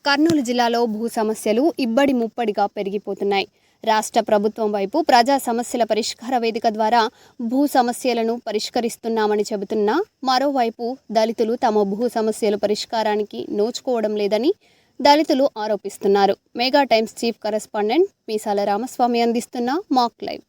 కర్నూలు జిల్లాలో భూ సమస్యలు ఇబ్బడి ముప్పడిగా పెరిగిపోతున్నాయి. రాష్ట్ర ప్రభుత్వం వైపు ప్రజా సమస్యల పరిష్కార వేదిక ద్వారా భూ సమస్యలను పరిష్కరిస్తున్నామని చెబుతున్నా మరోవైపు దళితులు తమ భూ సమస్యల పరిష్కారానికి నోచుకోవడం లేదని దళితులు ఆరోపిస్తున్నారు. మెగా టైమ్స్ చీఫ్ కరెస్పాండెంట్ మీసాల రామస్వామి అందిస్తున్న మాక్ లైవ్.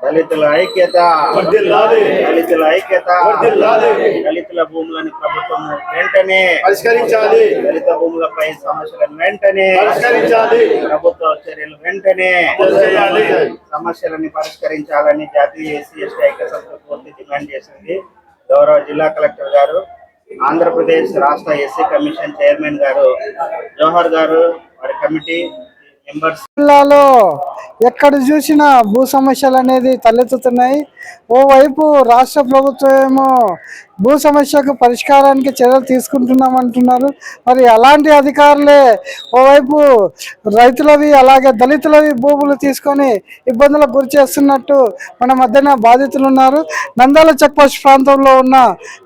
దళితుల ఐక్యత, దళితుల ఐక్యత, దళితుల భూములను ప్రభుత్వం వెంటనే పరిష్కరించాలి. దళిత భూములపై సమస్యలను వెంటనే పరిష్కరించాలి. ప్రభుత్వ చర్యలు వెంటనే సమస్యలను పరిష్కరించాలని జాతీయ ఎస్సీ ఎస్టీ ఐక్య సంస్థ పూర్తి డిమాండ్ చేసింది. గౌరవ జిల్లా కలెక్టర్ గారు, ఆంధ్రప్రదేశ్ రాష్ట్ర ఎస్సీ కమిషన్ చైర్మన్ గారు జోహర్ గారు, వారి కమిటీ జిల్లాలో ఎక్కడ చూసినా భూ సమస్యలు అనేది తలెత్తుతున్నాయి. ఓవైపు రాష్ట్ర ప్రభుత్వం ఏమో భూ సమస్యకు పరిష్కారానికి చర్యలు తీసుకుంటున్నామంటున్నారు. మరి అలాంటి అధికారులే ఓవైపు రైతులవి అలాగే దళితులవి భూములు తీసుకొని ఇబ్బందులకు గురి చేస్తున్నట్టు మన మధ్యన బాధితులు ఉన్నారు. నంద్యాల చెక్ పోస్ట్ ప్రాంతంలో ఉన్న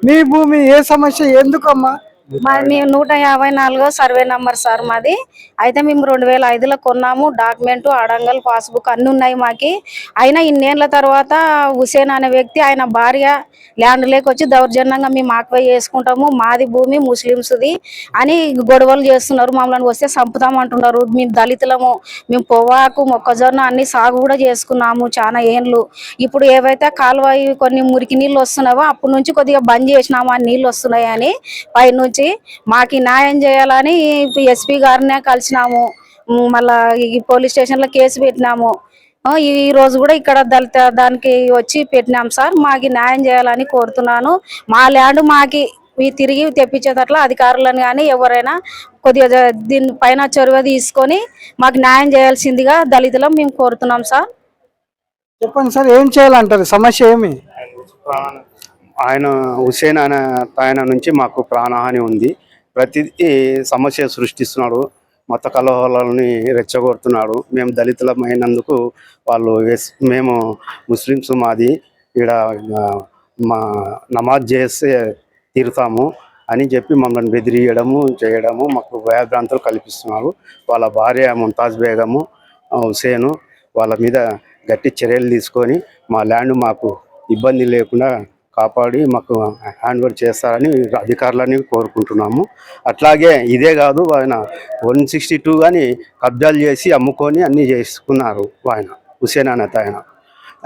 మీ భూమి ఏ సమస్య ఎందుకమ్మా? మేము 154 సర్వే నంబర్ సార్ మాది. అయితే మేము 2005లో కొన్నాము. డాక్యుమెంట్, అడంగల్, పాస్బుక్ అన్నీ ఉన్నాయి మాకి. అయినా ఇన్నేళ్ల తర్వాత హుసేన్ అనే వ్యక్తి ఆయన భార్య ల్యాండ్ లేకొచ్చి దౌర్జన్యంగా మేము ఆక్వై చేసుకుంటాము, మాది భూమి ముస్లిమ్స్ది అని గొడవలు చేస్తున్నారు. మమ్మల్ని వస్తే చంపుతామంటున్నారు. మేము దళితులము, మేము పొవ్వాకు మొక్కజొన్న అన్ని సాగు కూడా చేసుకున్నాము చాలా ఏండ్లు. ఇప్పుడు ఏవైతే కాలువ కొన్ని మురికి నీళ్ళు వస్తున్నావో అప్పటి నుంచి కొద్దిగా బంద్ చేసినాము, ఆ నీళ్ళు వస్తున్నాయని పైనుంచి మాకు న్యాయం చేయాలని ఎస్పీ గారినే కలిసినాము. మళ్ళా ఈ పోలీస్ స్టేషన్లో కేసు పెట్టినాము. ఈ రోజు కూడా ఇక్కడ దళిత దానికి వచ్చి పెట్టినాం సార్. మాకు న్యాయం చేయాలని కోరుతున్నాను. మా ల్యాండ్ మాకి తిరిగి తెప్పించేటట్ల అధికారులను కానీ ఎవరైనా కొద్దిగా దీనిపైన చొరవ తీసుకొని మాకు న్యాయం చేయాల్సిందిగా దళితులం మేము కోరుతున్నాం సార్. చెప్పండి సార్, ఏం చేయాలంటారు? సమస్య ఏమి? ఆయన హుసేన్ ఆయన నుంచి మాకు ప్రాణహాని ఉంది. ప్రతిదీ సమస్య సృష్టిస్తున్నాడు, మత కలహాలని రెచ్చగొడుతున్నాడు. మేము దళితులమైనందుకు వాళ్ళు మేము ముస్లిమ్స్, మాది ఇక్కడ మా నమాజ్ చేస్తే తీరుతాము అని చెప్పి మమ్మల్ని బెదిరియడము చేయడము మాకు భయభ్రాంతులు కల్పిస్తున్నారు. వాళ్ళ భార్య ముంతాజ్ బేగము, హుసేను వాళ్ళ మీద గట్టి చర్యలు తీసుకొని మా ల్యాండ్ మాకు ఇబ్బంది లేకుండా కాపాడి మాకు హ్యాండ్ ఓవర్ చేస్తారని అధికారులని కోరుకుంటున్నాము. అట్లాగే ఇదే కాదు, ఆయన 162 కానీ కబ్జాలు చేసి అమ్ముకొని అన్నీ చేసుకున్నారు ఆయన హుసేన్ అనే ఆయన.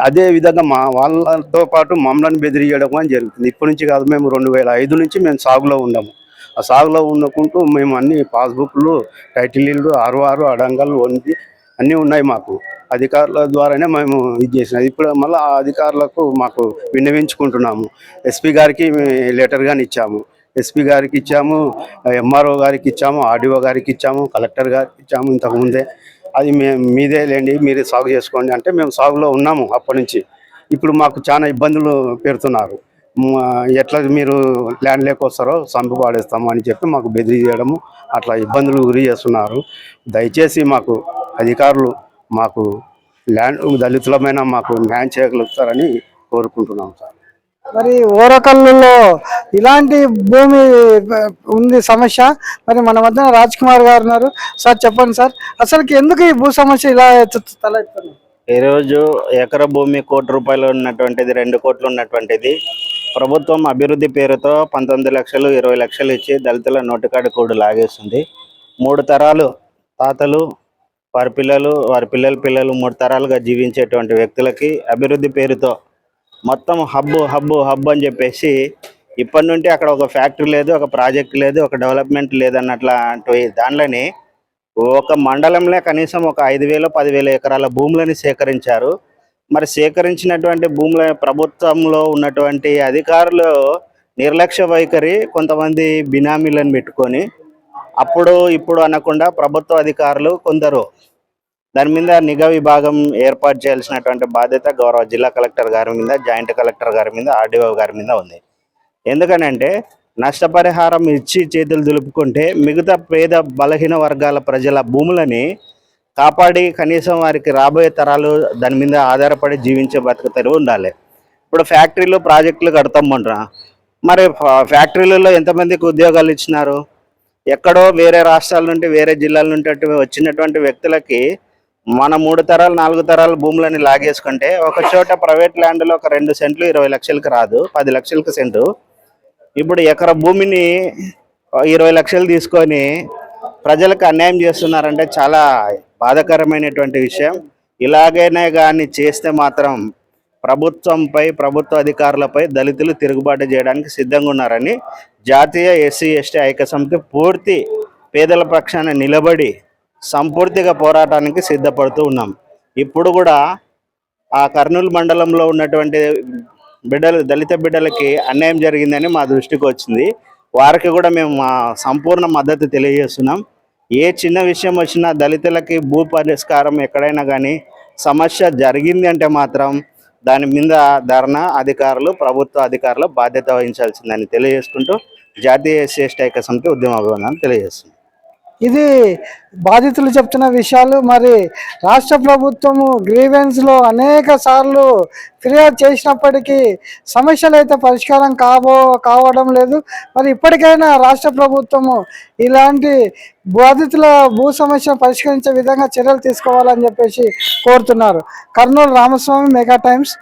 అదేవిధంగా వాళ్ళతో పాటు మమ్మల్ని బెదిరియడం అని జరుగుతుంది. ఇప్పటి నుంచి కాదు, మేము 2005 నుంచి మేము సాగులో ఉన్నాము. ఆ సాగులో ఉండకుంటూ మేము అన్ని పాస్బుక్లు, టైటిల్ ఇల్లు, ఆర్వారు, అడంగల్, వండి అన్నీ ఉన్నాయి మాకు. అధికారుల ద్వారానే మేము ఇది చేసినాం. ఇప్పుడు మళ్ళీ ఆ అధికారులకు మాకు విన్నవించుకుంటున్నాము. ఎస్పీ గారికి లెటర్ కానీ ఇచ్చాము, ఎస్పీ గారికి ఇచ్చాము, ఎంఆర్ఓ గారికి ఇచ్చాము, ఆర్డీఓ గారికి ఇచ్చాము, కలెక్టర్ గారికి ఇచ్చాము. ఇంతకుముందే అది మీదే లేండి, మీరే సాగు చేసుకోండి అంటే మేము సాగులో ఉన్నాము అప్పటి నుంచి. ఇప్పుడు మాకు చాలా ఇబ్బందులు పెడుతున్నారు. ఎట్లా మీరు ల్యాండ్ లేకొస్తారో చంపు పాడేస్తాము అని చెప్పి మాకు బెదిరియడము, అట్లా ఇబ్బందులు గురి చేస్తున్నారు. దయచేసి మాకు అధికారులు మాకు ల్యాండ్ దళితులమైన మాకు న్యాయం చేయగలుగుతారని కోరుకుంటున్నాం సార్. మరి ఓరకల్లులో ఇలాంటి భూమి ఉంది సమస్య. మరి మన మధ్యన రాజ్ కుమార్ గారు ఉన్నారు. సార్ చెప్పండి సార్, అసలుకి ఎందుకు ఈ భూ సమస్య ఇలా తలెత్తుంది? ఈరోజు ఎకర భూమి ₹1 కోటి ఉన్నటువంటిది, 2 కోట్లు ఉన్నటువంటిది ప్రభుత్వం అభివృద్ధి పేరుతో 19 లక్షలు 20 లక్షలు ఇచ్చి దళితుల నోటికాడి కూడు లాగేస్తుంది. 3 తరాలు తాతలు, వారి పిల్లలు, వారి పిల్లల పిల్లలు 3 తరాలుగా జీవించేటువంటి వ్యక్తులకి అభివృద్ధి పేరుతో మొత్తం హబ్బు అని చెప్పేసి ఇప్పటి నుండి అక్కడ ఒక ఫ్యాక్టరీ లేదు, ఒక ప్రాజెక్ట్ లేదు, ఒక డెవలప్మెంట్ లేదన్నట్లు దానిలోని ఒక మండలంలో కనీసం ఒక 5,000 10,000 ఎకరాల భూములని సేకరించారు. మరి సేకరించినటువంటి భూముల ప్రభుత్వంలో ఉన్నటువంటి అధికారులు నిర్లక్ష్య వైఖరి, కొంతమంది బినామీలను పెట్టుకొని అప్పుడు ఇప్పుడు అనకుండా ప్రభుత్వ అధికారులు కొందరు దాని మీద నిఘా విభాగం ఏర్పాటు చేయాల్సినటువంటి బాధ్యత గౌరవ జిల్లా కలెక్టర్ గారి మీద, జాయింట్ కలెక్టర్ గారి మీద, ఆర్డీఓ గారి మీద ఉంది. ఎందుకనంటే నష్టపరిహారం ఇచ్చి చేతులు దులుపుకుంటే మిగతా పేద బలహీన వర్గాల ప్రజల భూములని కాపాడి కనీసం వారికి రాబోయే తరాలు దాని మీద ఆధారపడి జీవించే బతుకుతారు ఉండాలి. ఇప్పుడు ఫ్యాక్టరీలు ప్రాజెక్టులు కడతామంటారా, మరి ఫ్యాక్టరీలలో ఎంతమందికి ఉద్యోగాలు ఇచ్చినారు? ఎక్కడో వేరే రాష్ట్రాల నుండి వేరే జిల్లాల నుండి వచ్చినటువంటి వ్యక్తులకి మన 3 తరాలు 4 తరాల భూములని లాగేసుకుంటే ఒక చోట ప్రైవేట్ ల్యాండ్లో ఒక 2 సెంట్లు 20 లక్షలకు రాదు, 10 లక్షలకు సెంటు. ఇప్పుడు ఎకరా భూమిని 20 లక్షలు తీసుకొని ప్రజలకు అన్యాయం చేస్తున్నారంటే చాలా బాధాకరమైనటువంటి విషయం. ఇలాగైనా కానీ చేస్తే మాత్రం ప్రభుత్వంపై ప్రభుత్వ అధికారులపై దళితులు తిరుగుబాటు చేయడానికి సిద్ధంగా ఉన్నారని జాతీయ ఎస్సీ ఎస్టీ ఐక్య సమితి పూర్తి పేదల పక్షాన నిలబడి సంపూర్తిగా పోరాటానికి సిద్ధపడుతూ ఉన్నాం. ఇప్పుడు కూడా ఆ కర్నూలు మండలంలో ఉన్నటువంటి దళిత బిడ్డలకి అన్యాయం జరిగిందని మా దృష్టికి వచ్చింది. వారికి కూడా మేము మా సంపూర్ణ మద్దతు తెలియజేస్తున్నాం. ఏ చిన్న విషయం వచ్చినా దళితులకి భూ పరిష్కారం ఎక్కడైనా కానీ సమస్య జరిగింది అంటే మాత్రం దాని మీద ధర్నా అధికారులు ప్రభుత్వ అధికారులు బాధ్యత వహించాల్సిందని తెలియజేసుకుంటూ జాతీయ ఎస్సీ ఎస్టీ ఐక్య సమితి ఉద్యమ అభివందనాలు తెలియజేస్తుంది. ఇది బాధితులు చెప్తున్న విషయాలు. మరి రాష్ట్ర ప్రభుత్వము గ్రీవెన్స్లో అనేక సార్లు ఫిర్యాదు చేసినప్పటికీ సమస్యలు అయితే పరిష్కారం కావడం లేదు. మరి ఇప్పటికైనా రాష్ట్ర ప్రభుత్వము ఇలాంటి బాధితుల భూ సమస్యను పరిష్కరించే విధంగా చర్యలు తీసుకోవాలని చెప్పేసి కోరుతున్నారు. Kurnool Ramaswamy, mega times.